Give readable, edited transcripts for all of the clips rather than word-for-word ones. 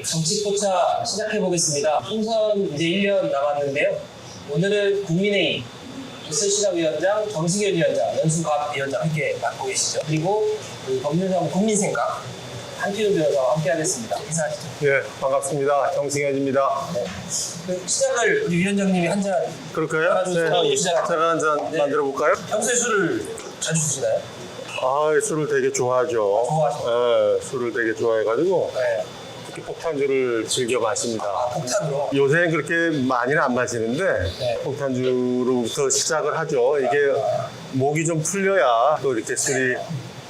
저희 정치포차 시작해보겠습니다. 총선 이제 1년 남았는데요. 오늘은 국민의힘 이철시장위원장, 정승현 위원장, 연수갑 위원장 함께 맡고 계시죠. 그리고 법률사무 국민생각 한필훈 변호사와 함께 하겠습니다. 인사하시죠. 예, 반갑습니다. 정승현입니다. 네. 그 시작을 우리 위원장님이 한 잔 그럴까요? 네, 제가 한 잔 만들어 볼까요? 평소에 술을 자주 드시나요? 아, 술을 되게 좋아하죠. 좋아하시죠? 예, 술을 되게 좋아해가지고 네. 특히 폭탄주를 즐겨 마십니다. 폭탄으로. 요새는 그렇게 많이는 안 마시는데 네. 폭탄주로부터 시작을 하죠. 이게 목이 좀 풀려야 또 이렇게 술이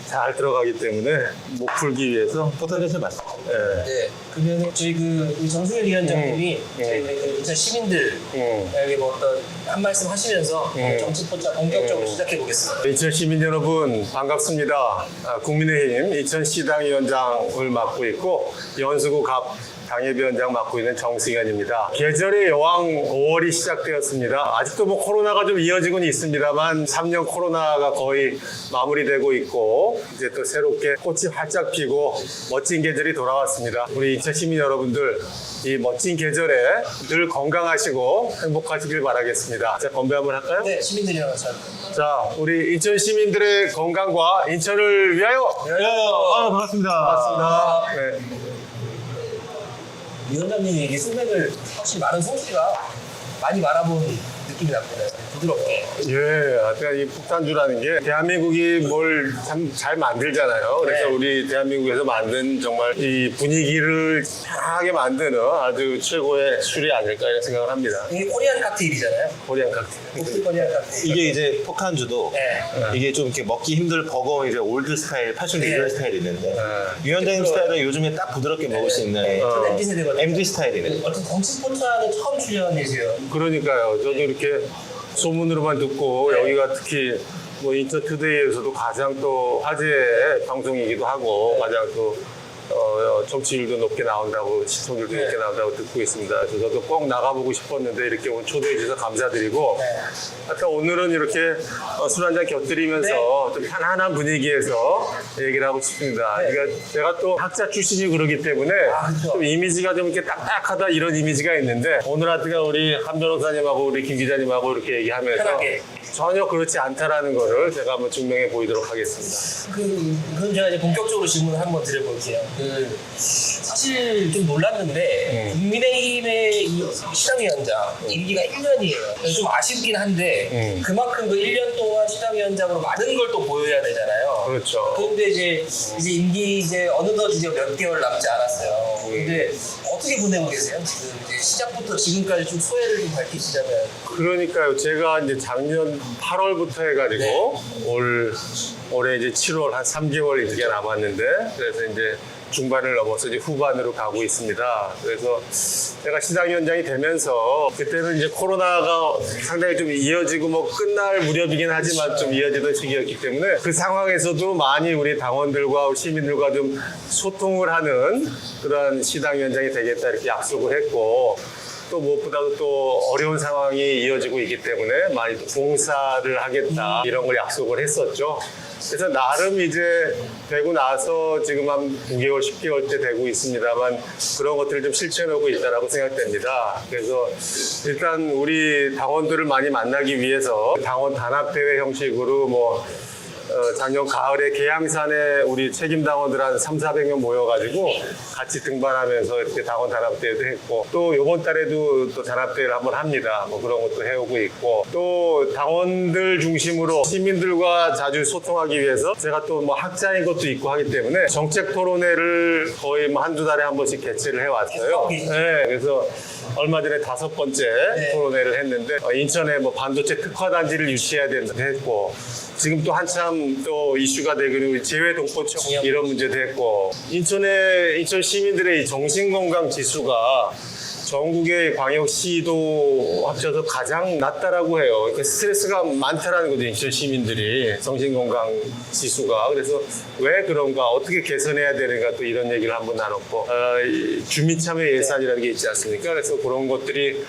잘 들어가기 때문에 목 풀기 위해서 폭탄주를 마시죠. 예. 네. 그러면 저희 우리 정승현 위원장님이 저희 인천 시민들에게 뭐 어떤 한 말씀 하시면서 정치포차 본격적으로 시작해 보겠습니다. 인천 시민 여러분 반갑습니다. 국민의힘 인천시당위원장을 맡고 있고 연수구 갑 당협위원장 맡고 있는 정승현입니다. 계절의 여왕 5월이 시작되었습니다. 아직도 뭐 코로나가 좀 이어지고는 있습니다만 3년 코로나가 거의 마무리되고 있고 이제 또 새롭게 꽃이 활짝 피고 멋진 계절이 돌아왔습니다. 우리 인천 시민 여러분들 이 멋진 계절에 늘 건강하시고 행복하시길 바라겠습니다. 자, 건배 한번 할까요? 네, 시민들이랑 같이 자, 우리 인천 시민들의 건강과 인천을 위하여! 반갑습니다. 반갑습니다. 네. 위원장님이 이게 소맥을 확실히 많은 솜씨가 많이 말아본 느낌이 납니다. 부드럽게. 예, 하여튼 이 폭탄주라는 게 대한민국이 뭘 참 잘 만들잖아요. 그래서 네. 우리 대한민국에서 만든 정말 이 분위기를 편하게 만드는 아주 최고의 술이 아닐까 이런 생각을 합니다. 이게 코리안 칵테일이잖아요. 코리안 칵테일. 독일 코리안 칵테일. 이게 이제 폭탄주도 네. 이게 좀 이렇게 먹기 힘들 버거운 이제 올드 스타일, 80년대 네. 이런 스타일이 있는데 네. 위원장님 스타일은 요즘에 딱 부드럽게 먹을 수 있는 전 MZ 세대거든요. MD 스타일이네. 어쨌든 정치포차는 처음 출연이세요. 그러니까요. 저도 이렇게 소문으로만 듣고 네. 여기가 특히 뭐 인터투데이에서도 가장 또 화제의 방송이기도 하고 가장 또 정치율도 높게 나온다고 시청률도 네. 높게 나온다고 듣고 있습니다. 그래서 저도 꼭 나가보고 싶었는데 이렇게 오늘 초대해 주셔서 감사드리고 네. 하여튼 오늘은 이렇게 술 한잔 곁들이면서 네. 좀 편안한 분위기에서 얘기를 하고 싶습니다. 네. 그러니까 제가 또 학자 출신이 그러기 때문에 그렇죠. 좀 이미지가 좀 이렇게 딱딱하다 이런 이미지가 있는데 오늘 하여튼 우리 한 변호사님하고 우리 김 기자님하고 이렇게 얘기하면서 편하게. 전혀 그렇지 않다라는 거를 제가 한번 증명해 보이도록 하겠습니다. 그럼 제가 이제 본격적으로 질문을 한번 드려볼게요. 사실 좀 놀랐는데 국민의힘의 이 시장위원장 임기가 1년이에요. 좀 아쉽긴 한데 그만큼 그 1년 동안 시장위원장으로 많은 걸 또 보여야 되잖아요. 그렇죠. 그런데 이제 임기 이제 어느덧 이제 몇 개월 남지 않았어요. 근데 어떻게 보내고 계세요? 지금 이제 시작부터 지금까지 좀 소회를 좀 밝히시자면. 그러니까요. 제가 이제 작년 8월부터 해가지고 올해 이제 7월 한 3개월 이렇게 남았는데 그래서 이제 중반을 넘어서 이제 후반으로 가고 있습니다. 그래서 제가 시장위원장이 되면서 그때는 이제 코로나가 상당히 좀 이어지고 뭐 끝날 무렵이긴 하지만 좀 이어지던 시기였기 때문에 그 상황에서도 많이 우리 당원들과 시민들과 좀 소통을 하는 그런 시장위원장이 되겠다 이렇게 약속을 했고 또 무엇보다도 또 어려운 상황이 이어지고 있기 때문에 많이 봉사를 하겠다 이런 걸 약속을 했었죠. 그래서 나름 이제 되고 나서 지금 한 9개월, 10개월 때 되고 있습니다만 그런 것들을 좀 실천하고 있다고 생각됩니다. 그래서 일단 우리 당원들을 많이 만나기 위해서 당원 단합대회 형식으로 뭐 작년 가을에 계양산에 우리 책임당원들 한 300~400명 모여가지고 같이 등반하면서 이렇게 당원 단합대회도 했고 또 이번 달에도 또 단합대회를 한번 합니다. 뭐 그런 것도 해오고 있고 또 당원들 중심으로 시민들과 자주 소통하기 위해서 제가 또 뭐 학자인 것도 있고 하기 때문에 정책 토론회를 거의 뭐 한두 달에 한 번씩 개최를 해왔어요. 네, 그래서 얼마 전에 5번째 토론회를 했는데 인천에 뭐 반도체 특화단지를 유치해야 된다고 했고 지금 또 한참 또 이슈가 되고 재외동포청 이런 문제도 했고 인천 시민들의 이 정신건강 지수가 전국의 광역시도 합쳐서 가장 낮다라고 해요. 그러니까 스트레스가 많다라는 거죠, 인천 시민들이 정신건강 지수가. 그래서 왜 그런가, 어떻게 개선해야 되는가 또 이런 얘기를 한번 나눴고 주민참여 예산이라는 게 있지 않습니까? 그래서 그런 것들이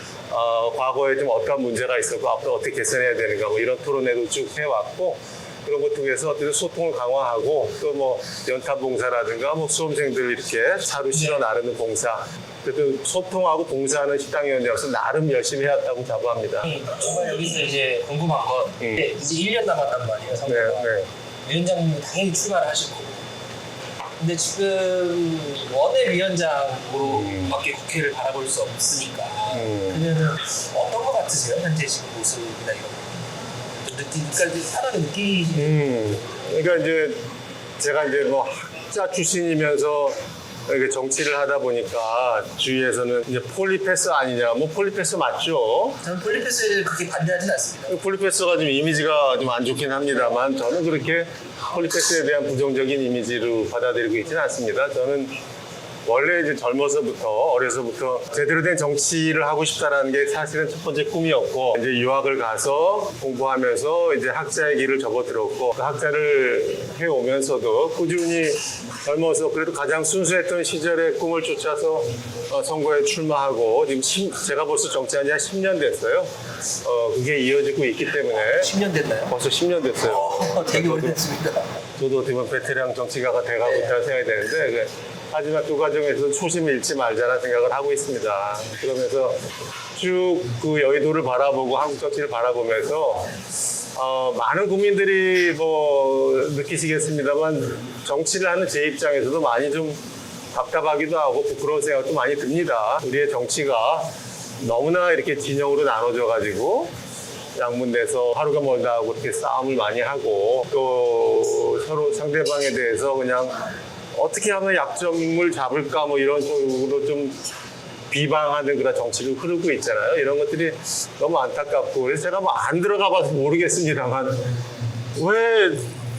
과거에 좀 어떤 문제가 있었고 앞으로 어떻게 개선해야 되는가 뭐 이런 토론회도 쭉 해왔고 그런 것 통해서 어떻게 소통을 강화하고 또 뭐 연탄 봉사라든가 뭐 수험생들 이렇게 차로 실어 나르는 봉사, 그래도 소통하고 봉사하는 식당위원장으로서 나름 열심히 해왔다고 자부합니다. 정말 여기서 이제 궁금한 건 이제 1년 남았단 말이에요. 네, 선거가. 네. 위원장님은 당연히 출마를 하실 거고. 근데 지금 원내위원장으로밖에 국회를 바라볼 수 없으니까 그러면은 어떤 것 같으세요? 현재 지금 모습이나 이런 거. 좀 그러니까 편하게 느끼시는 그러니까 이제 제가 이제 뭐 학자 출신이면서 이렇게 정치를 하다 보니까 주위에서는 이제 폴리패스 아니냐, 뭐 폴리패스 맞죠? 저는 폴리패스를 그렇게 반대하진 않습니다. 폴리패스가 좀 이미지가 좀 안 좋긴 합니다만 저는 그렇게 폴리패스에 대한 부정적인 이미지로 받아들이고 있지는 않습니다. 저는 원래 이제 어려서부터 제대로 된 정치를 하고 싶다라는 게 사실은 첫 번째 꿈이었고, 이제 유학을 가서 공부하면서 이제 학자의 길을 접어들었고, 그 학자를 해오면서도 꾸준히 젊어서 그래도 가장 순수했던 시절의 꿈을 쫓아서 선거에 출마하고, 지금 제가 벌써 정치한 지 한 10년 됐어요. 그게 이어지고 있기 때문에 10년 됐나요? 벌써 10년 됐어요. 되게 오래됐습니다. 저도 어떻게 보면 베테랑 정치가가 돼가고 있다고 생각이 되는데, 하지만 그 과정에서 초심을 잃지 말자라는 생각을 하고 있습니다. 그러면서 쭉 그 여의도를 바라보고 한국 정치를 바라보면서 많은 국민들이 뭐 느끼시겠습니다만 정치를 하는 제 입장에서도 많이 좀 답답하기도 하고 부끄러운 생각도 많이 듭니다. 우리의 정치가 너무나 이렇게 진영으로 나눠져가지고 양분돼서 하루가 멀다 하고 이렇게 싸움을 많이 하고 또 서로 상대방에 대해서 그냥 어떻게 하면 약점을 잡을까 뭐 이런 쪽으로 좀 비방하는 그런 정치를 흐르고 있잖아요. 이런 것들이 너무 안타깝고, 그래서 제가 뭐 안 들어가 봐서 모르겠습니다만 왜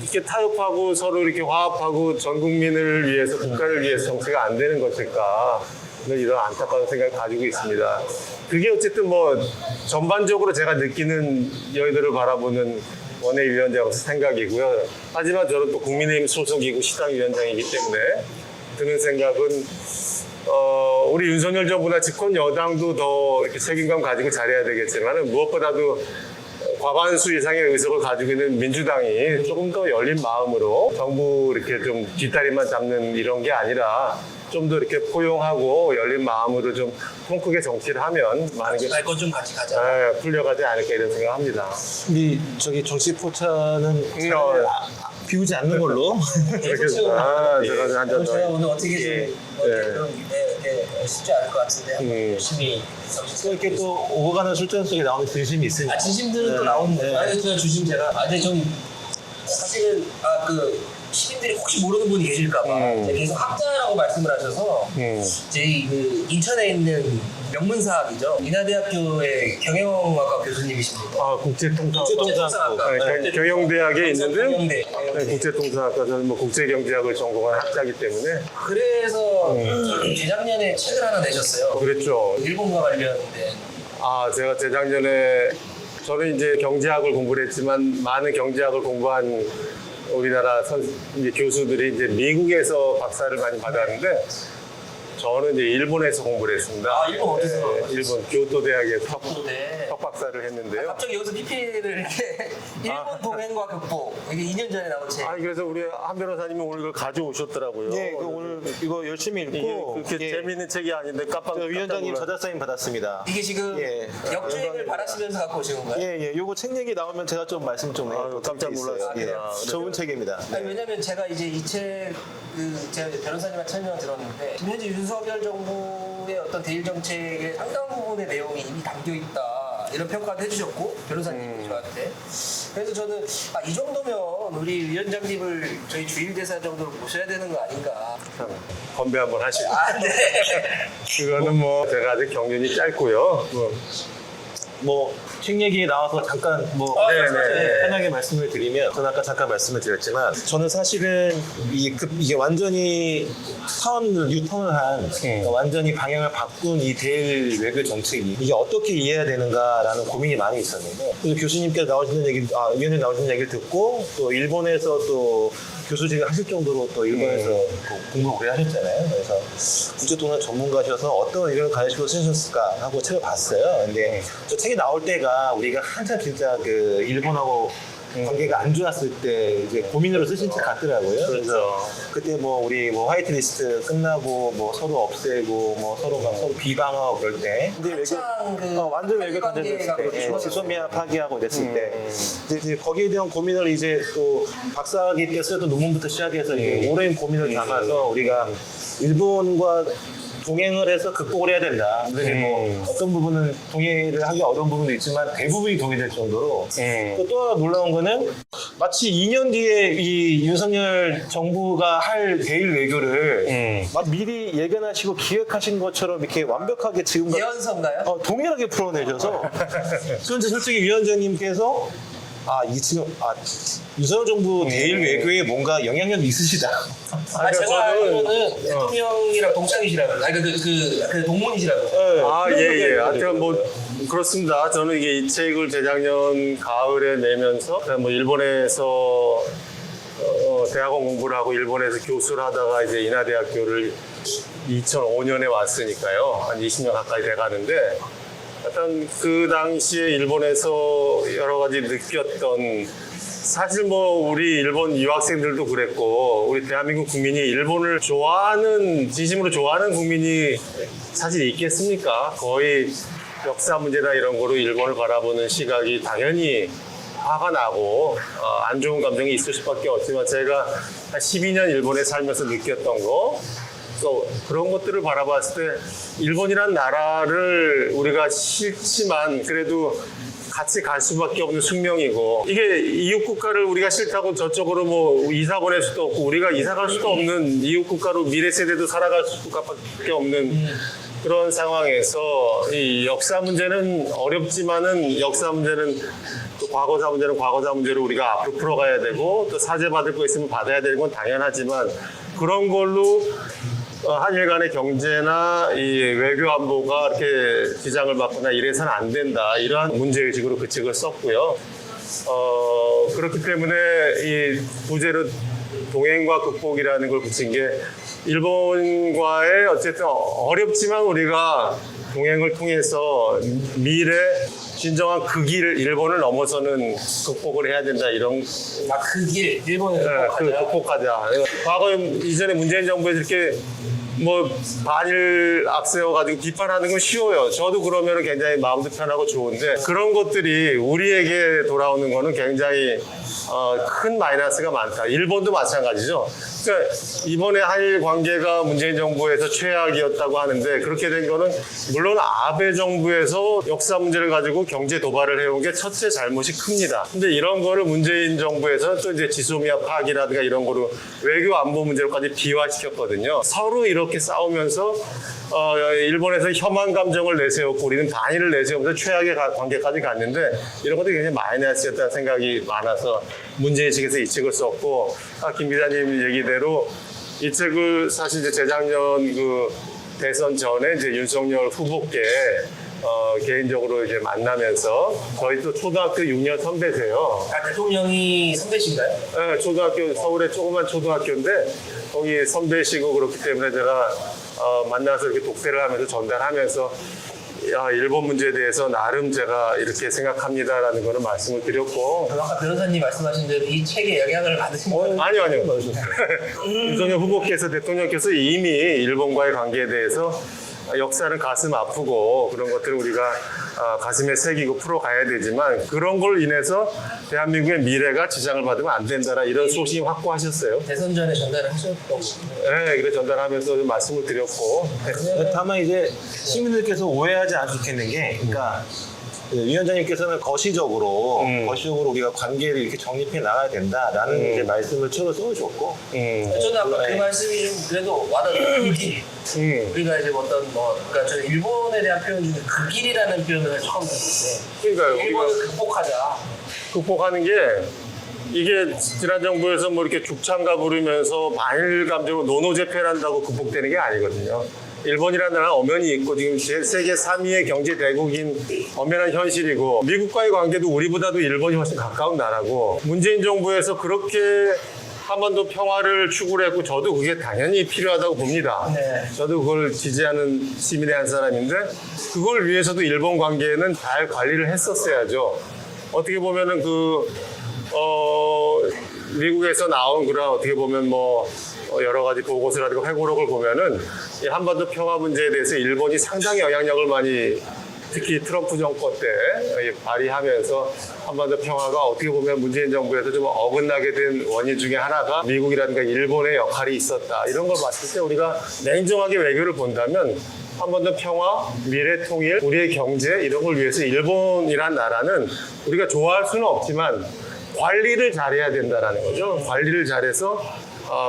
이렇게 타협하고 서로 이렇게 화합하고 전 국민을 위해서, 국가를 위해서 정치가 안 되는 것일까, 이런 안타까운 생각을 가지고 있습니다. 그게 어쨌든 뭐 전반적으로 제가 느끼는 여의도를 바라보는 원내위원장으로서 생각이고요. 하지만 저는 또 국민의힘 소속이고 시당위원장이기 때문에 드는 생각은 우리 윤석열 정부나 집권 여당도 더 이렇게 책임감 가지고 잘해야 되겠지만 무엇보다도 과반수 이상의 의석을 가지고 있는 민주당이 조금 더 열린 마음으로 정부 이렇게 좀 뒷다리만 잡는 이런 게 아니라 좀 더 이렇게 포용하고 열린 마음으로 좀 통 크게 정치를 하면 많은 게 갈 건 좀 같이 가자. 풀려가지 않을까 이런 생각합니다. 우리 저기 정치 포차는 비우지 않는 걸로. 제가 한잔 제가 더. 오늘 어떻게 좀 쉽지 않을 것 같은데 한번 열심히 또 이렇게 또 오고 가는 술잔 속에 나오는 진심이 있으니까. 진심들은 또 나오는데 아니 제가 주심 근데 좀 사실은 시민들이 혹시 모르는 분이 계실까봐 계속 학자라고 말씀을 하셔서 저희 그 인천에 있는 명문사학이죠. 인하대학교의 경영학과 교수님이십니다. 국제통상학과. 경영대학에 있는데 경영대. 국제통상학과, 저는 뭐 국제경제학을 전공한 학자이기 때문에. 그래서 재작년에 책을 하나 내셨어요. 그랬죠. 일본과 관련된. 제가 재작년에 저는 이제 경제학을 공부를 했지만 많은 경제학을 공부한 우리나라 이제 교수들이 이제 미국에서 박사를 많이 받았는데 저는 이제 일본에서 공부를 했습니다. 일본 어디서? 일본 교토 대학에서 교토대. 석박사를 했는데요. 갑자기 여기서 PPL을 이렇게 일본 동행과 극복 이게 2년 전에 나온 책. 그래서 우리 한 변호사님이 오늘 이걸 가져오셨더라고요. 네, 오늘 이거 열심히 읽고 이게 그렇게 재밌는 책이 아닌데 깜짝 위원장님 저자 사인 받았습니다. 이게 지금 역주행을 바라시면서 갖고 오신 건가요? 예. 요거 책 얘기 나오면 제가 좀 말씀 좀 해요. 깜짝 놀랐습니다. 좋은 책입니다. 아니, 왜냐면 제가 이제 이 책 제가 변호사님한테 설명을 들었는데 지금 현재 윤석열 정부의 어떤 대일 정책의 상당 부분의 내용이 이미 담겨 있다 이런 평가도 해주셨고 변호사님이 저한테 그래서 저는 이 정도면 우리 위원장님을 저희 주일대사 정도로 모셔야 되는 거 아닌가. 건배 한번 하시고. 네. 그거는 뭐 제가 아직 경륜이 짧고요. 책 얘기 나와서 잠깐 편하게 말씀을 드리면, 저는 아까 잠깐 말씀을 드렸지만 저는 사실은 이게 완전히 뉴턴을 한 완전히 방향을 바꾼 이 대일 외교 정책이 이게 어떻게 이해해야 되는가라는 고민이 많이 있었는데, 그래서 교수님께서 나오시는 얘기, 위원님 나오시는 얘기를 듣고 또 일본에서 또 교수직을 하실 정도로 또 일본에서 공부 오래 하셨잖아요. 그래서 국제통상 전문가셔서 어떤 의견을 가지고 쓰셨을까 하고 책을 봤어요. 근데 저 책이 나올 때가 우리가 한참 진짜 그 일본하고 관계가 안 좋았을 때 이제 고민으로 쓰신 책 같더라고요. 그렇죠. 그때 뭐 우리 뭐 화이트리스트 끝나고 뭐 서로 없애고 뭐 서로가 서로 비방하고 그럴 때 근데 한창 그 완전 외교 관계가 관계됐을 때 그렇죠. 지소미아 파기하고 이랬을 때 이제 거기에 대한 고민을 이제 또 박사님께서 또 논문부터 시작해서 이게 오랜 고민을 담아서 우리가 일본과 동행을 해서 극복을 해야 된다. 그래서 뭐 어떤 부분은 동의를 하기 어려운 부분도 있지만 대부분이 동의될 정도로 또 하나 놀라운 거는 마치 2년 뒤에 이 윤석열 정부가 할 대일 외교를 막 미리 예견하시고 기획하신 것처럼 이렇게 완벽하게 지금 예언서인가요? 동일하게 풀어내셔서 그런데 솔직히 위원장님께서 윤석열 정부 대일 외교에 뭔가 영향력이 있으시다. 제가 알기로는 저는- 대통령이랑 동창이시라고. 그 동문이시라고. 예. 하여튼 뭐, 그렇습니다. 저는 이게 이 책을 재작년 가을에 내면서, 뭐, 일본에서, 대학원 공부를 하고 일본에서 교수를 하다가 이제 인하대학교를 2005년에 왔으니까요. 한 20년 가까이 돼 가는데, 하여튼 그 당시에 일본에서 여러 가지 느꼈던 사실 뭐 우리 일본 유학생들도 그랬고 우리 대한민국 국민이 일본을 좋아하는 진심으로 좋아하는 국민이 사실 있겠습니까? 거의 역사 문제나 이런 거로 일본을 바라보는 시각이 당연히 화가 나고 안 좋은 감정이 있을 수밖에 없지만 제가 한 12년 일본에 살면서 느꼈던 거 또 그런 것들을 바라봤을 때 일본이란 나라를 우리가 싫지만 그래도 같이 갈 수밖에 없는 숙명이고 이게 이웃 국가를 우리가 싫다고 저쪽으로 뭐 이사 보낼 수도 없고 우리가 이사 갈 수도 없는 이웃 국가로 미래 세대도 살아갈 수밖에 없는 그런 상황에서 이 역사 문제는 어렵지만은 역사 문제는 또 과거사 문제는 과거사 문제로 우리가 앞으로 풀어가야 되고 또 사죄 받을 거 있으면 받아야 되는 건 당연하지만 그런 걸로 한일 간의 경제나 이 외교 안보가 이렇게 지장을 받거나 이래서는 안 된다. 이러한 문제의식으로 그 책을 썼고요. 그렇기 때문에 이 부제로 동행과 극복이라는 걸 붙인 게 일본과의 어쨌든 어렵지만 우리가 동행을 통해서 미래 진정한 그 길을 일본을 넘어서는 극복을 해야 된다 이런 그 길, 일본에서 극복하자. 과거 이전에 문재인 정부에서 이렇게 뭐 반일 앞세워가지고 비판하는 건 쉬워요. 저도 그러면 굉장히 마음도 편하고 좋은데 그런 것들이 우리에게 돌아오는 거는 굉장히 큰 마이너스가 많다. 일본도 마찬가지죠. 그러니까 이번에 한일 관계가 문재인 정부에서 최악이었다고 하는데 그렇게 된 거는 물론 아베 정부에서 역사 문제를 가지고 경제 도발을 해온 게 첫째 잘못이 큽니다. 근데 이런 거를 문재인 정부에서 또 이제 지소미아 파기라든가 이런 거로 외교 안보 문제로까지 비화시켰거든요. 서로 이렇게 싸우면서 일본에서 혐한 감정을 내세웠고 우리는 반일을 내세우면서 최악의 관계까지 갔는데 이런 것들이 굉장히 마이너스였다는 생각이 많아서 문제의식에서 이 책을 썼고 김 기자님 얘기대로 이 책을 사실 이제 재작년 그 대선 전에 이제 윤석열 후보께 개인적으로 이제 만나면서 저희 또 초등학교 6년 선배세요. 대통령이 선배신가요? 네, 초등학교 서울의 조그만 초등학교인데 거기 선배시고 그렇기 때문에 제가 만나서 이렇게 독대를 하면서 전달하면서 일본 문제에 대해서 나름 제가 이렇게 생각합니다라는 거는 말씀을 드렸고 아까 변호사님 말씀하신 대로 이 책에 영향을 받으신 거예요? 아니요. 윤석열 후보께서 대통령께서 이미 일본과의 관계에 대해서 역사는 가슴 아프고 그런 것들을 우리가 가슴에 새기고 풀어가야 되지만 그런 걸 인해서 대한민국의 미래가 지장을 받으면 안 된다라 이런 소신 확고하셨어요. 대선 전에 전달을 하셨던 거군요. 네, 그래 전달하면서 말씀을 드렸고 다만 이제 시민들께서 오해하지 않겠는 게 그러니까 위원장님께서는 거시적으로 우리가 관계를 이렇게 정립해 나가야 된다라는 이제 말씀을 책을 써주셨고 저는 아까 그 말씀이 좀 그래도 와닿는 그 길. 우리가 이제 그러니까 저는 일본에 대한 표현 중에 그 길이라는 표현을 처음 듣는데 그러니까요. 일본을 극복하자. 극복하는 게 이게 지난 정부에서 뭐 이렇게 죽창가 부르면서 반일 감정으로 노노제패한다고 극복되는 게 아니거든요. 일본이라는 나라는 엄연히 있고 지금 세계 3위의 경제 대국인 엄연한 현실이고 미국과의 관계도 우리보다도 일본이 훨씬 가까운 나라고 문재인 정부에서 그렇게 한반도 평화를 추구를 했고 저도 그게 당연히 필요하다고 봅니다. 네. 저도 그걸 지지하는 시민의 한 사람인데 그걸 위해서도 일본 관계는 잘 관리를 했었어야죠. 어떻게 보면은 그 미국에서 나온 그런 어떻게 보면 뭐 여러 가지 보고서라든가 회고록을 보면은 이 한반도 평화 문제에 대해서 일본이 상당히 영향력을 많이 특히 트럼프 정권 때 발휘하면서 한반도 평화가 어떻게 보면 문재인 정부에서 좀 어긋나게 된 원인 중에 하나가 미국이라든가 일본의 역할이 있었다. 이런 걸 봤을 때 우리가 냉정하게 외교를 본다면 한반도 평화, 미래 통일, 우리의 경제 이런 걸 위해서 일본이란 나라는 우리가 좋아할 수는 없지만 관리를 잘해야 된다라는 거죠. 관리를 잘해서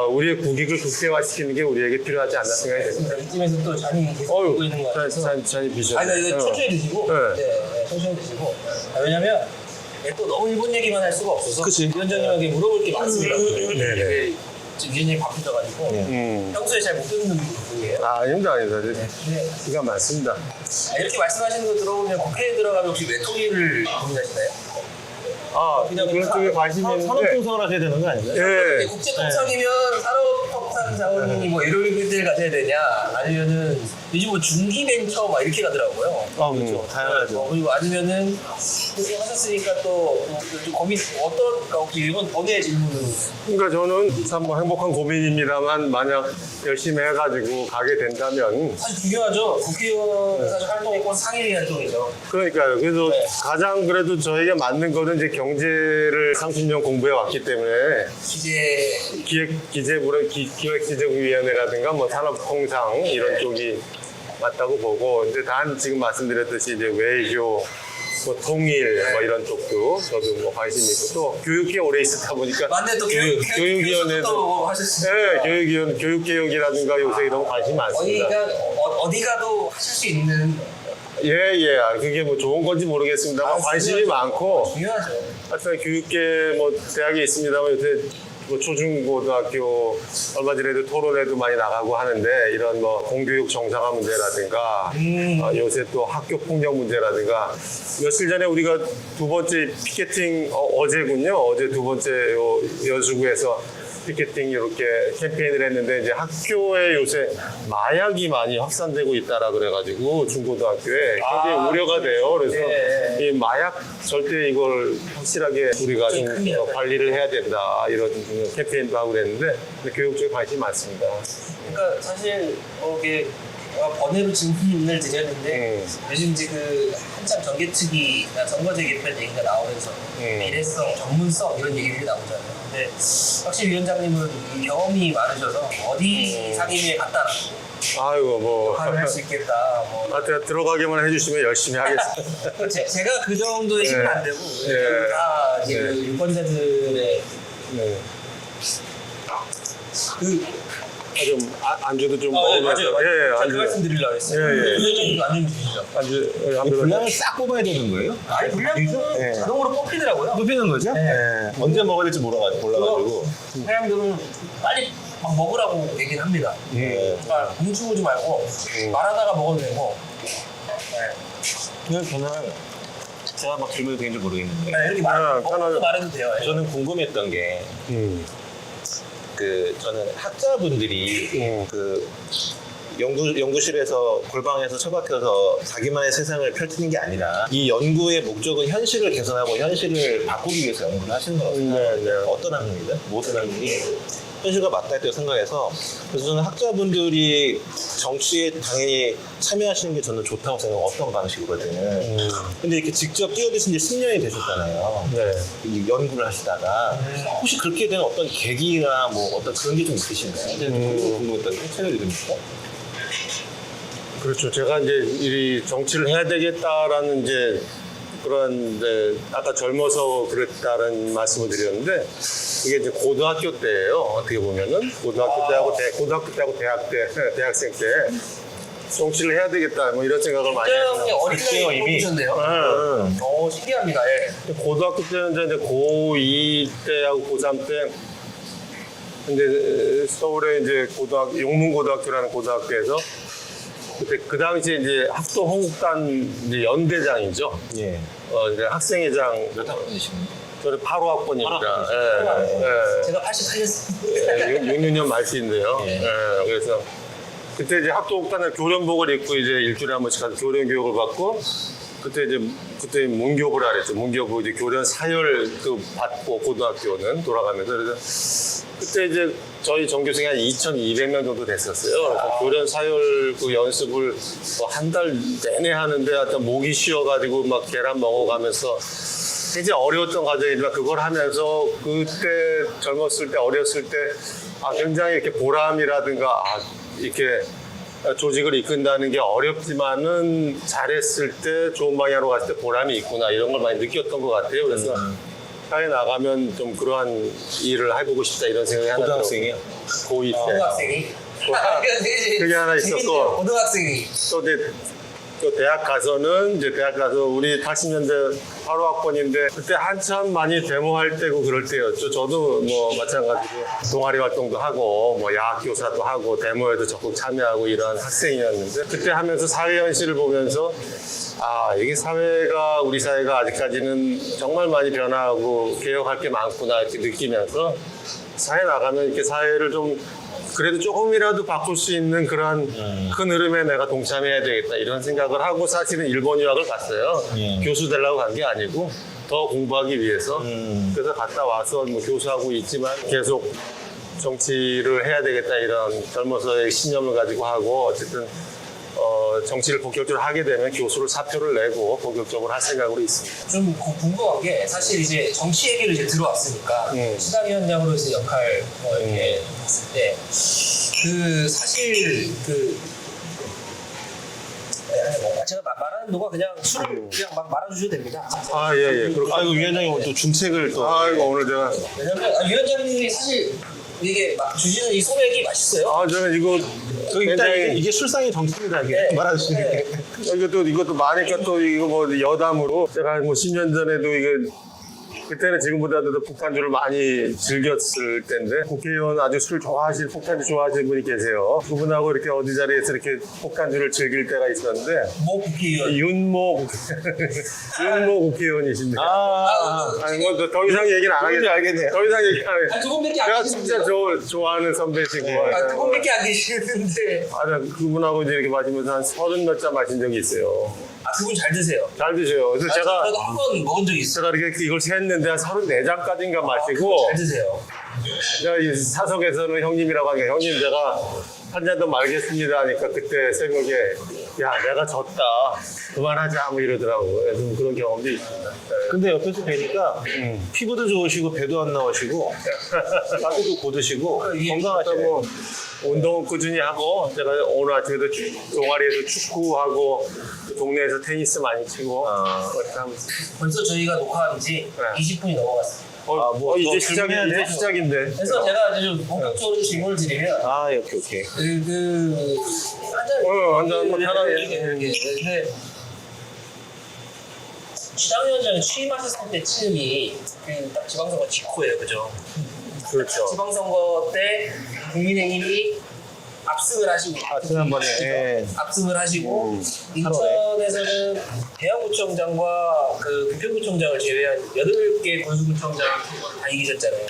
우리의 국익을 극대화시키는 게 우리에게 필요하지 않나 생각이 됩니다. 이쯤에서 또 잔이 계속 먹고 있는 것 같아서. 잔이 비셨네. 아니, 이거 천천히 드시고. 네, 천천히 드시고. 왜냐면 또 너무 일본 얘기만 할 수가 없어서. 그치. 위원장님에게 물어볼 게 많습니다. 네네. 지금 위원장님 바쁘셔가지고. 평소에 잘 못 듣는 분이에요. 아닙니다. 네. 기가 많습니다. 이렇게 말씀하시는 거 들어보면 국회에 들어가면 혹시 외톨이를 고민하시나요? 그런 쪽에 관심이 있는데. 산업통상을 하셔야 되는 거 아닌가요? 예. 국제통상이면 산업통상자원이 뭐 이런 것들 가져야 되냐, 아니면은 요즘 뭐 중기벤처 막 이렇게 가더라고요. 그렇죠. 다양하죠. 그리고 아니면은 그렇게 하셨으니까 좀 고민 어떨까? 혹시 일본 번외 질문은? 그러니까 저는 참 뭐 행복한 고민입니다만 만약 열심히 해가지고 가게 된다면 사실 중요하죠. 국회의원 사실 활동이 꼭 상임위 활동이죠. 그러니까요. 그래서 가장 그래도 저에게 맞는 거는 이제 경제를 30년 공부해 왔기 때문에 기획지정위원회라든가 뭐 산업통상 이런 쪽이 맞다고 보고 이제 단 지금 말씀드렸듯이 이제 외교 뭐 통일 뭐 이런 쪽도 저도 뭐 관심이 있고 또 교육에 오래 있었다 보니까 맞네, 또 교육위원회도 하셨어요. 교육개혁이라든가 요새 이런 관심이 많습니다. 어디 가도 하실 수 있는. 예. 그게 뭐 좋은 건지 모르겠습니다만 관심이 많고 중요하죠. 하여튼 교육계 뭐 대학에 있습니다만 요새 뭐 초중고등학교 얼마 전에도 토론회도 많이 나가고 하는데 이런 뭐 공교육 정상화 문제라든가 요새 또 학교 폭력 문제라든가 며칠 전에 우리가 두 번째 피켓팅 어제군요. 어제 두 번째 여수구에서 피켓팅 이렇게 캠페인을 했는데 이제 학교에 요새 마약이 많이 확산되고 있다라 그래가지고 중고등학교에 굉장히 우려가 돼요. 그래서 이 마약 절대 이걸 확실하게 우리가 좀 관리를 해야 된다 이런 캠페인도 하고 그랬는데 교육 쪽에 관심이 많습니다. 그러니까 사실 이게 번외로 질문을 드렸는데 요즘 이제 그 한참 전개특위나 선거제 개편 얘기가 나오면서 미래성, 전문성 이런 얘기들이 나오잖아요. 근데 확실히 위원장님은 이 경험이 많으셔서 어디 상임위에 갔다 아이고 뭐 역할을 할 수 있겠다. 하여튼 들어가기만 해주시면 열심히 하겠습니다. 제가 그 정도의 힘은 안 되고 다 이제 그 유권자들의 좀 안주도 좀 맞아요. 먹으면서 그 말씀 드리려고 했어요. 위원장님도 안주 주시죠. 분량을 싹 뽑아야 되는 거예요? 아니 분량은 자동으로 뽑히더라고요. 뽑히는 거죠? 언제 먹어야 될지 몰라가지고. 사람들은 빨리 막 먹으라고 얘기는 합니다. 그러니까 뭉치지 말고 말하다가 먹어도 되고. 그냥 저는 제가 막 질문이 되는지 모르겠는데 이렇게 말해도 돼요. 저는 궁금했던 게 저는 학자분들이 그 연구실에서 골방에서 처박혀서 자기만의 세상을 펼치는 게 아니라 이 연구의 목적은 현실을 개선하고 현실을 바꾸기 위해서 연구를 하시는 거거든요. 어떤 학문이든 모든 학문이 현실과 맞닿아 있다고 생각해서 그래서 저는 학자분들이 정치에 당연히 참여하시는 게 저는 좋다고 생각하고 어떤 방식이거든요. 근데 이렇게 직접 뛰어드신 지 10년이 되셨잖아요. 이 연구를 하시다가 혹시 그렇게 된 어떤 계기나 뭐 어떤 그런 게 좀 있으신가요? 궁금했던 게 책을 읽으니까. 그렇죠. 제가 이제 이 정치를 해야 되겠다라는 이제 그런 이제 아까 젊어서 그랬다는 말씀을 드렸는데 이게 이제 고등학교 때예요. 어떻게 보면은 고등학교 때하고 대학생 때 정치를 해야 되겠다 뭐 이런 생각을 많이 했어요. 어린 나이에 뽑으셨네요. 신기합니다. 고등학교 때는 이제 고2 때하고 고3 때 이제 서울에 이제 용문고등학교라는 고등학교에서 그때 그 당시에 이제 학도 홍국단 이제 연대장이죠. 예. 이제 학생회장. 몇 학번이십니까? 저는 8호 학번입니다. 제가 88년 6년 말기인데요. 그래서 그때 이제 학도 홍국단의 교련복을 입고 이제 일주일에 한 번씩 가서 교련 교육을 받고 그때 문교부라 그랬죠. 문교부 이제 교련 사열 그 받고 고등학교는 돌아가면서 그래서 그때 이제 저희 전교생이 한 2,200명 정도 됐었어요. 그래서 교련 사열 그 연습을 뭐 한 달 내내 하는데 하여튼 목이 쉬어가지고 막 계란 먹어가면서 굉장히 어려웠던 과정이지만 그걸 하면서 그때 젊었을 때 어렸을 때 굉장히 이렇게 보람이라든가 이렇게 조직을 이끈다는 게 어렵지만은 잘했을 때 좋은 방향으로 갔을 때 보람이 있구나 이런 걸 많이 느꼈던 것 같아요. 그래서 사회 나가면 좀 그러한 일을 해보고 싶다 이런 생각이 하나 들어요. 고등학생이요? 고2 때. 고등학생이. 그게 하나 있었고. 재밌네요, 고등학생이. 또 이제 또 대학 가서는 이제 대학 가서 우리 80년대 8호 학번인데 그때 한참 많이 데모할 때고 그럴 때였죠. 저도 뭐 마찬가지로 동아리 활동도 하고 뭐 야학 교사도 하고 데모에도 적극 참여하고 이런 학생이었는데 그때 하면서 사회 현실을 보면서 이게 우리 사회가 아직까지는 정말 많이 변화하고 개혁할 게 많구나 이렇게 느끼면서 사회 나가면 이렇게 사회를 좀 그래도 조금이라도 바꿀 수 있는 그런 큰 흐름에 내가 동참해야 되겠다 이런 생각을 하고 사실은 일본 유학을 갔어요. 교수 되려고 간 게 아니고 더 공부하기 위해서. 그래서 갔다 와서 뭐 교수하고 있지만 계속 정치를 해야 되겠다 이런 젊어서의 신념을 가지고 하고 어쨌든 정치를 본격적으로 하게 되면 교수를 사표를 내고 본격적으로 할 생각으로 있습니다. 좀 궁금한 게 사실 이제 정치 얘기를 이제 들어왔으니까 시당위원장으로서 역할 이렇게 봤을 때 그 사실 제가 말하는 동안 그냥 술을 그냥 막 말아주셔도 됩니다. 예. 이거 위원장님 또 중책을 또. 이거 오늘 제가. 왜냐면 위원장님이 사실 이게 막 주시는 이 소맥이 맛있어요. 저는 이거 일단 이게 술상의 정치입니다. 이게 말하시는 게. 이것도 많으니까 또 이거 뭐 여담으로 제가 뭐 10년 전에도 이게 그때는 지금보다도 더 폭탄주를 많이 즐겼을 때인데 국회의원 아주 술 좋아하시는 폭탄주 좋아하시는 분이 계세요. 그분하고 이렇게 어디 자리에서 이렇게 폭탄주를 즐길 때가 있었는데 뭐 국회의원 윤모 국회의원이신데 뭐 더 이상 얘기는 안 하겠네요. 알겠네요. 더 이상 얘기 안 해요. 두 분밖에 안 제가 계시는데 진짜 좋아하는 선배시고 두 분밖에 안 계시는데 그분하고 이제 이렇게 마시면서 한 30몇 잔 마신 적이 있어요. 두 분 잘 드세요. 잘 드셔요. 그래서 제가 저도 한 번 먹은 적이 있어요. 제가 이렇게 이걸 셌는데 한 34잔까지인가 마시고 잘 드세요. 제가 이 사석에서는 형님이라고 하니까 형님 제가 한 잔 더 말겠습니다 하니까 그때 새벽에 야 내가 졌다 그만하자 뭐 이러더라고요. 그래서 그런 경험도 있습니다. 근데 옆에서 뵈니까 피부도 좋으시고 배도 안 나오시고 가구도 고드시고 건강하시고 운동은 꾸준히 하고 제가 오늘 아침에도 동아리에서 축구하고 동네에서 테니스 많이 치고 그렇게 하고 있습니다. 벌써 저희가 녹화한 지 20분이 넘어갔어요. 이제 시작인데. 그래서 제가 이제 좀 본격적으로 질문을 드리면 오케이. 한잔 편하게. 근데 시당위원장이 취임하셨을 때 즈음이 딱 지방선거 직후예요, 그죠? 그렇죠. 지방선거 때 국민의힘이 압승을 하시고 지난번에 압승을 하시고 인천에서는 대형구청장과 그 부평구청장을 제외한 8개 군수구청장 다 이기셨잖아요.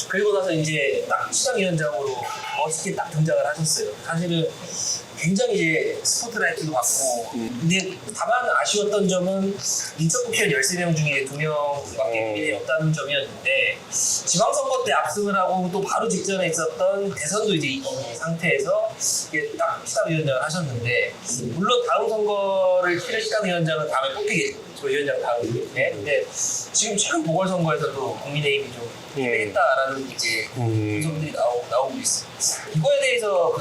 그리고 나서 이제 딱 시장위원장으로 멋있게 딱 등장을 하셨어요. 사실은 굉장히 이제 스포트라이트도 받고 근데 다만 아쉬웠던 점은 인천 국회의원 13명 중에 2명밖에 국민이 없다는 점이었는데 지방선거 때 압승을 하고 또 바로 직전에 있었던 대선도 이제 이 상태에서 이게 딱 시당위원장을 하셨는데 물론 다음 선거를 치를 시당위원장은 다음에 뽑히겠죠. 저 위원장 다음에. 근데 지금 최근 보궐선거에서도 국민의힘이 좀 되겠다라는 이제 분석들이 나오고 있어요. 이거에 대해서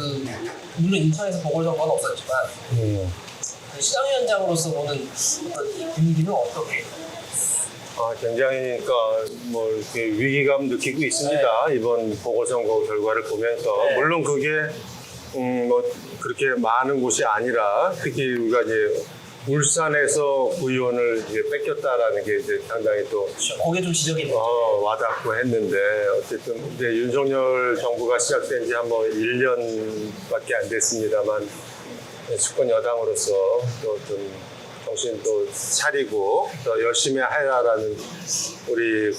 물론 인천에서 보궐선거는 없었지만 그 시당위원장으로서 보는 어떤 분위기는 어떻게? 굉장히 뭐 이렇게 위기감 느끼고 있습니다. 이번 보궐선거 결과를 보면서 물론 그게 뭐 그렇게 많은 곳이 아니라 특히 우리가 이제 울산에서 구의원을 이제 뺏겼다라는 게 이제 상당히 또 그게 좀 지적이 와닿고 했는데 어쨌든 이제 윤석열 정부가 시작된 지 한 뭐 1년밖에 안 됐습니다만 집권 여당으로서 또 좀 정신 또 차리고 더 열심히 하라라는 우리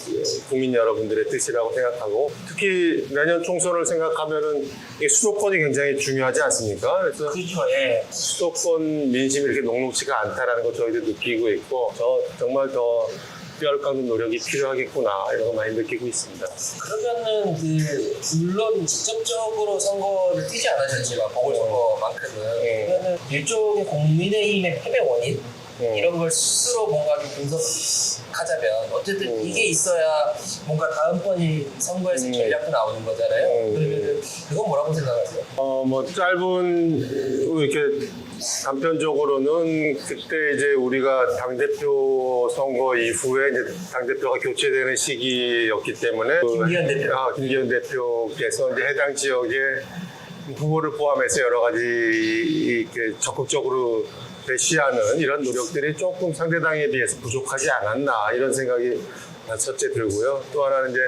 국민 여러분들의 뜻이라고 생각하고, 특히 내년 총선을 생각하면은 이 수도권이 굉장히 중요하지 않습니까? 그래서 그렇죠. 예. 수도권 민심이 이렇게 녹록지가 않다라는 걸 저희도 느끼고 있고, 정말 더 뼈아까는 노력이 필요하겠구나 이런 거 많이 느끼고 있습니다. 그러면은 물론 직접적으로 선거를 뛰지 않으셨지만 보궐선거만큼은 그러면은 일종의 국민의힘의 패배 원인 이런 걸 스스로 뭔가 좀 분석하자면 어쨌든 이게 있어야 뭔가 다음번이 선거에서 전략도 나오는 거잖아요. 그러면은 그건 뭐라고 생각하세요? 뭐 짧은 이렇게 단편적으로는 그때 이제 우리가 당대표 선거 이후에 이제 당대표가 교체되는 시기였기 때문에 김기현 대표. 김기현 대표께서 이제 해당 지역의 후보를 포함해서 여러 가지 이렇게 적극적으로 배시하는 이런 노력들이 조금 상대당에 비해서 부족하지 않았나 이런 생각이 첫째 들고요. 또 하나는 이제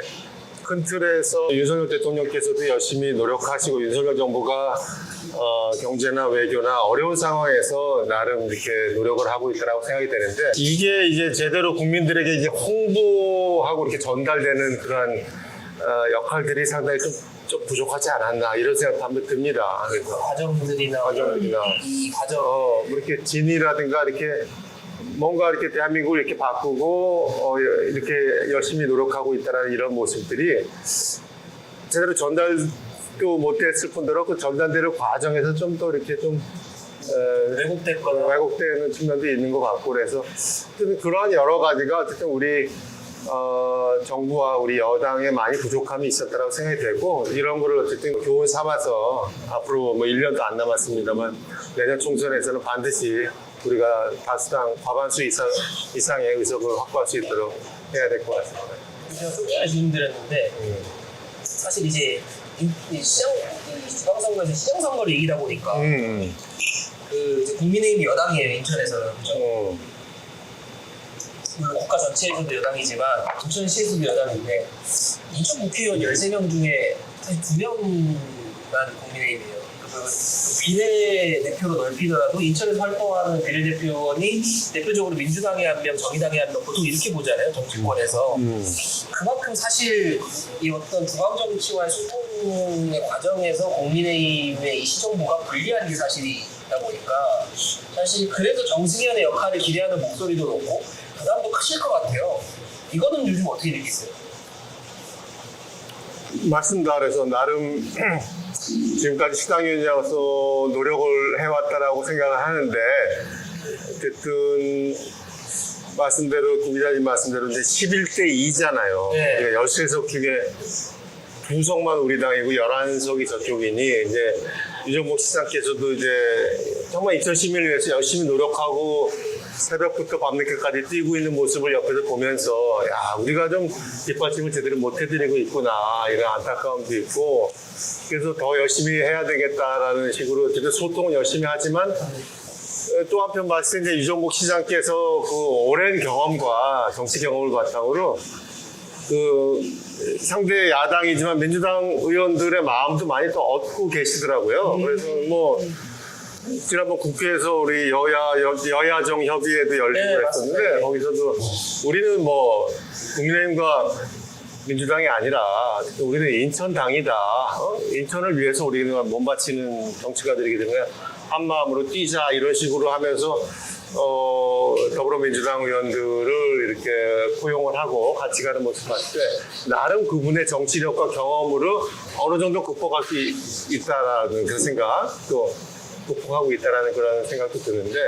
큰 틀에서 윤석열 대통령께서도 열심히 노력하시고 윤석열 정부가 경제나 외교나 어려운 상황에서 나름 이렇게 노력을 하고 있다고 생각이 되는데, 이게 이제 제대로 국민들에게 이제 홍보하고 이렇게 전달되는 그런 역할들이 상당히 좀 부족하지 않았나 이런 생각도 한번 듭니다. 그래서 과정들이나 이 과정 이렇게 진이라든가 이렇게 뭔가 이렇게 대한민국을 이렇게 바꾸고 이렇게 열심히 노력하고 있다는 이런 모습들이 제대로 전달도 못했을 뿐더러 그 전달되는 과정에서 좀 더 이렇게 좀 왜곡되는 측면도 있는 것 같고, 그래서 그런 여러 가지가 어쨌든 우리 정부와 우리 여당에 많이 부족함이 있었다고 생각이 되고, 이런 거를 어쨌든 교훈 삼아서 앞으로 뭐 1년도 안 남았습니다만 내년 총선에서는 반드시 우리가 다수당 과반수 이상의 의석을 확보할 수 있도록 해야 될 것 같습니다. 제가 솔직히 질문드렸는데 사실 이제 지방선거에서 시장선거를 이기다 보니까 이제 국민의힘이 여당이에요, 인천에서는. 그렇죠? 물론 국가 전체에서도 여당이지만 인천시에서도 여당인데 인천 국회의원 13명 중에 사실 2명만 국민의힘이에요. 비례대표로 넓히더라도 인천에서 활동하는 비례대표원이 대표적으로 민주당의 한 명, 정의당의 한 명, 보통 이렇게 보잖아요, 정치권에서. 그만큼 사실 이 어떤 중앙정치와의 소통의 과정에서 국민의힘의 이 시정부가 불리한 게 사실이다 보니까 사실 그래서 정승현의 역할을 기대하는 목소리도 높고 부담도 크실 것 같아요. 이거는 요즘 어떻게 느끼세요? 맞습니다. 그래서 나름 지금까지 시당위원장으로서 노력을 해왔다라고 생각을 하는데, 어쨌든 말씀대로 김 기자님 말씀대로 이제 11대 2잖아요. 네. 그러니까 13석 중에 2석만 우리 당이고 11석이 저쪽이니, 이제 유정복 시장께서도 이제 정말 인천 시민을 위해서 열심히 노력하고 새벽부터 밤늦게까지 뛰고 있는 모습을 옆에서 보면서 야, 우리가 좀 뒷받침을 제대로 못 해드리고 있구나 이런 안타까움도 있고, 그래서 더 열심히 해야 되겠다라는 식으로 어쨌든 소통은 열심히 하지만 또 한편 봤을 때 이제 유정복 시장께서 그 오랜 경험과 정치 경험을 바탕으로 그 상대 야당이지만 민주당 의원들의 마음도 많이 또 얻고 계시더라고요. 그래서 뭐 지난번 국회에서 우리 여야정 협의회도 열리고 했었는데, 거기서도 우리는 뭐 국민의힘과 민주당이 아니라 우리는 인천당이다. 인천을 위해서 우리는 몸바치는 정치가들이기 때문에 한 마음으로 뛰자 이런 식으로 하면서 더불어민주당 의원들을 이렇게 포용을 하고 같이 가는 모습 봤을 때 나름 그분의 정치력과 경험으로 어느 정도 극복할 수 있다라는 그런 생각, 또 극복하고 있다라는 그런 생각도 드는데,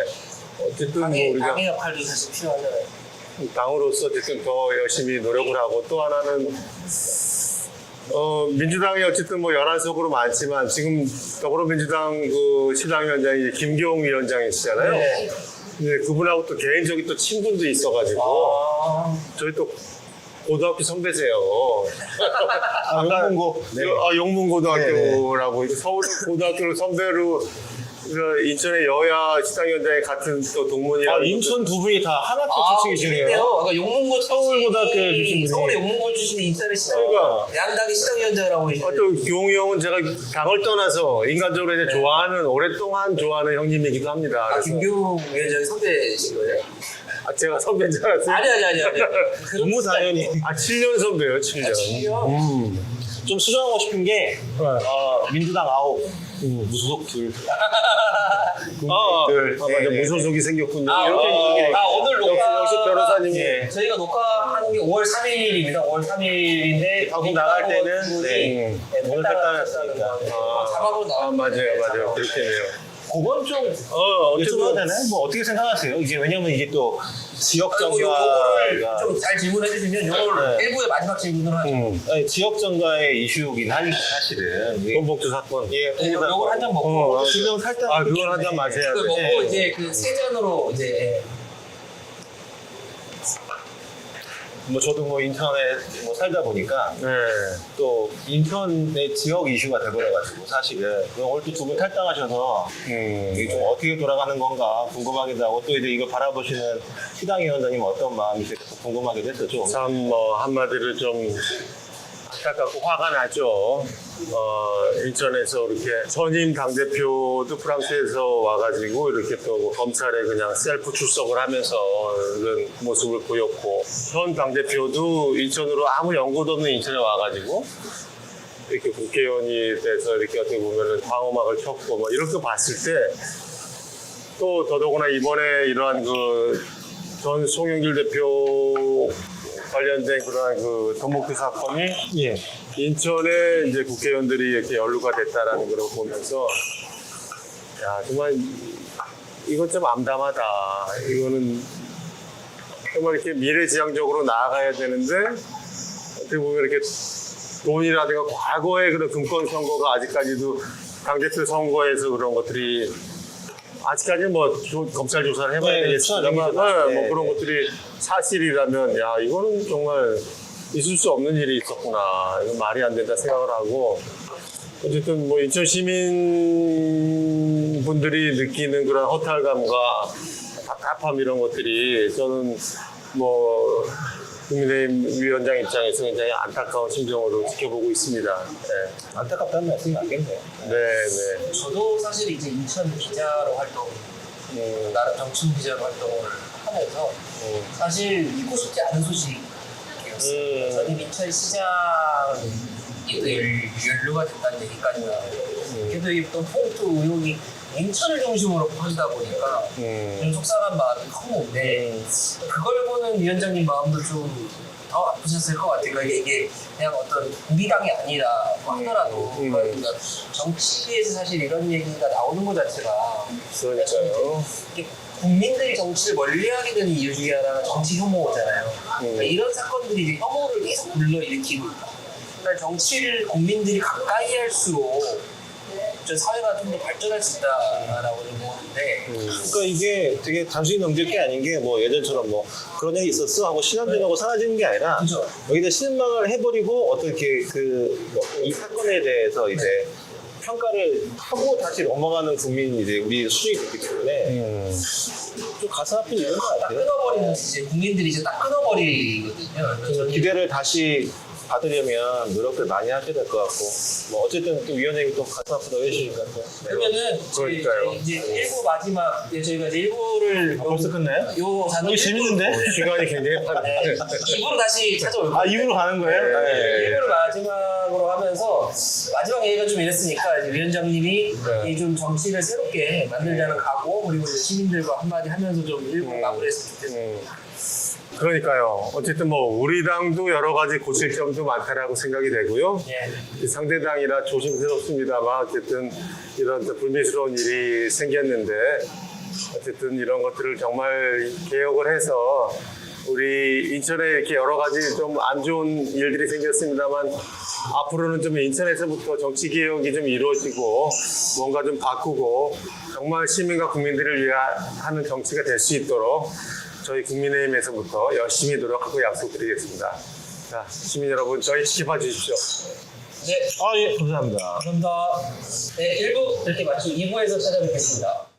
어쨌든 뭐 우리가 당의 역할도 사실 필요하잖아요. 당으로서 어쨌든 더 열심히 노력을 하고, 또 하나는 민주당이 어쨌든 뭐 11석으로 많지만 지금 더불어민주당 그 시당위원장이 김기용 위원장이시잖아요. 네. 근데 그분하고 또 개인적인 또 친분도 있어가지고 저희 또 고등학교 선배세요. 용문고. 네. 용문고등학교라고 서울 고등학교를 선배로 그 인천의 여야 시당위원장의 같은 또 동문이라. 인천 두 분이 다 하나씩 출신이시네요. 아까 용문고 서울고등학교 출신 분이. 서울의 용문고 출신이 인천의 시당 그러니까. 양당의 시당위원장이라고 계시는데. 또 교웅이 형은 제가 당을 떠나서 인간적으로 이제 좋아하는 오랫동안 좋아하는 형님이기도 합니다. 그래서 김규 위원장이 선배이신 거예요? 제가 선배인 줄 알았어요. 아니. 너무 당연히. 7년 선배예요, 7년. 좀 수정하고 싶은 게 민주당 9, 무소속 2. 맞아, 무소속이 생겼군요. 오늘 역시 변호사님이. 네. 저희가 녹화하는 게 5월 3일입니다. 5월 3일인데 방송 나갈 때는 오늘 탈당했으니까. 자막으로 나온 맞아요. 그렇겠네요. 그건 좀 어쨌든 여쭤봐도 되나요? 뭐 어떻게 생각하세요? 이게 왜냐면 이게 또 지역 요거를 정가가 좀 잘 질문해 주시면 요거를 네. 일부의 마지막 질문으로 하죠. 지역 정가의 이슈긴 하니까 사실은 돈복주 사건. 요걸 한 잔 먹고 두명 탈당. 그건 한 잔 마셔야 그걸 돼. 먹고 이제 그 세잔으로 이제 뭐 저도 뭐 인천에 뭐 살다 보니까 네. 또 인천의 지역 이슈가 돼버려가지고 사실은 오늘 또 두 분 탈당하셔서 이게 좀 어떻게 돌아가는 건가 궁금하기도 하고 또 이제 이걸 바라보시는 시당위원장님 어떤 마음이 있을까 궁금하기도 했었죠. 참 뭐 한마디로 좀 안타깝고 화가 나죠. 인천에서 이렇게 전임 당대표도 프랑스에서 와가지고 이렇게 또 검찰에 그냥 셀프 출석을 하면서 이런 모습을 보였고, 현 당대표도 인천으로 아무 연고도 없는 인천에 와가지고 이렇게 국회의원이 돼서 이렇게 어떻게 보면은 방어막을 쳤고 뭐 이렇게 봤을 때, 또 더더구나 이번에 이러한 그 전 송영길 대표 관련된 그러한 그 돈목표 사건이 인천에 이제 국회의원들이 이렇게 연루가 됐다라는 걸 보면서, 야, 정말 이건 좀 암담하다. 이거는 정말 이렇게 미래지향적으로 나아가야 되는데, 어떻게 보면 이렇게 돈이라든가 과거의 그런 금권 선거가 아직까지도 당대표 선거에서 그런 것들이 아직까지는 뭐 검찰 조사를 해봐야 되겠지만, 뭐 그런 것들이 사실이라면, 야, 이거는 정말 있을 수 없는 일이 있었구나. 이건 말이 안 된다 생각을 하고, 어쨌든 뭐 인천 시민 분들이 느끼는 그런 허탈감과 답답함 이런 것들이 저는 뭐 국민의힘 위원장 입장에서 굉장히 안타까운 심정으로 지켜보고 있습니다. 네. 안타깝다는 말씀이 맞겠네요. 네. 저도 사실 이제 인천 기자로 나름 정치 기자로 활동을 하면서 사실 믿고 싶지 않은 소식이었어요. 저는 인천 시장이 또 연루가 됐다는 얘기까지 나와요. 그래도 이또 폰트 의혹이 인천을 중심으로 퍼지다 보니까 좀 속상한 마음이 컸는데, 그걸 보는 위원장님 마음도 좀 더 아프셨을 것 같아요. 그러니까 이게 그냥 어떤 우리당이 아니라 하더라도 그러니까 정치에서 사실 이런 얘기가 나오는 것 자체가, 그러니까요. 이게 국민들이 정치를 멀리하게 되는 이유 중에 하나가 정치 혐오잖아요. 그러니까 이런 사건들이 이제 혐오를 계속 불러일으키고 있다. 그러니까 정치를 국민들이 가까이 할수록 좀 사회가 좀 더 발전할 수 있다라고 좀 보는데, 그러니까 이게 되게 단순히 넘길 게 아닌 게 뭐 예전처럼 뭐 그런 얘기 있었어 하고 시간되고 사라지는 게 아니라 그죠. 여기다 실망을 해버리고 어떻게 이 사건에 대해서 이제 평가를 하고 다시 넘어가는 국민이 이제 우리 수준이 됐기 때문에 좀 가슴 아픈 일인 것 딱 같아요. 끊어버리는 이제 국민들이 이제 딱 끊어버리거든요. 그래서 기대를 다시 받으려면 노력을 많이 하셔야 될 것 같고, 뭐 어쨌든 또 위원장님이 또 가슴 아프다고 해주시니까 또. 그러면은 그러니까요. 이제 1부 마지막, 저희가 이제 1부를 벌써 끝나요? 요 이게 재밌는데? 시간이 굉장히 빠르네. 2부로 다시 찾아올 거예요. 2부로 가는 거예요? 네. 1부를 마지막으로 하면서, 마지막 얘기가 좀 이랬으니까 이제 위원장님이 이 좀 정치를 새롭게 만들자는 각오, 그리고 이제 시민들과 한마디 하면서 좀 1부 마무리했으면 좋겠습니다. 그러니까요. 어쨌든 뭐 우리 당도 여러 가지 고칠 점도 많다라고 생각이 되고요. 상대당이라 조심스럽습니다만 어쨌든 이런 불미스러운 일이 생겼는데, 어쨌든 이런 것들을 정말 개혁을 해서 우리 인천에 이렇게 여러 가지 좀 안 좋은 일들이 생겼습니다만, 앞으로는 좀 인천에서부터 정치 개혁이 좀 이루어지고 뭔가 좀 바꾸고 정말 시민과 국민들을 위하는 정치가 될 수 있도록 저희 국민의힘에서부터 열심히 노력하고 약속드리겠습니다. 자, 시민 여러분, 저희 지켜봐 주십시오. 네, 아, 예, 감사합니다. 감사합니다. 네, 1부 이렇게 마치고 2부에서 찾아뵙겠습니다.